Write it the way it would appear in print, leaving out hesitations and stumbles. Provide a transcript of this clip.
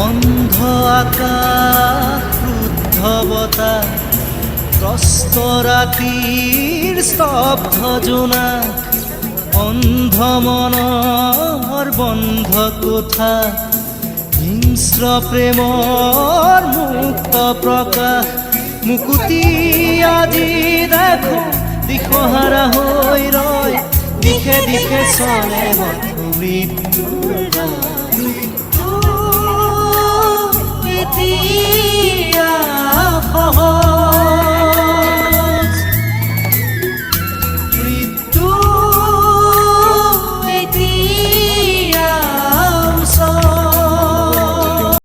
অন্ধ আকাশ ক্রুদ্ধ বতাহ ত্রস্ত রাতির স্তব্ধ জোনাক অন্ধ মনৰ বন্ধ কোঠা হিংস্ৰ প্ৰেমৰ মুক্ত প্ৰকাশ মুকুতি আজি দেখো দিশহাৰা হৈ ৰয় দিশে দিশে চলে মৃত্যুৰ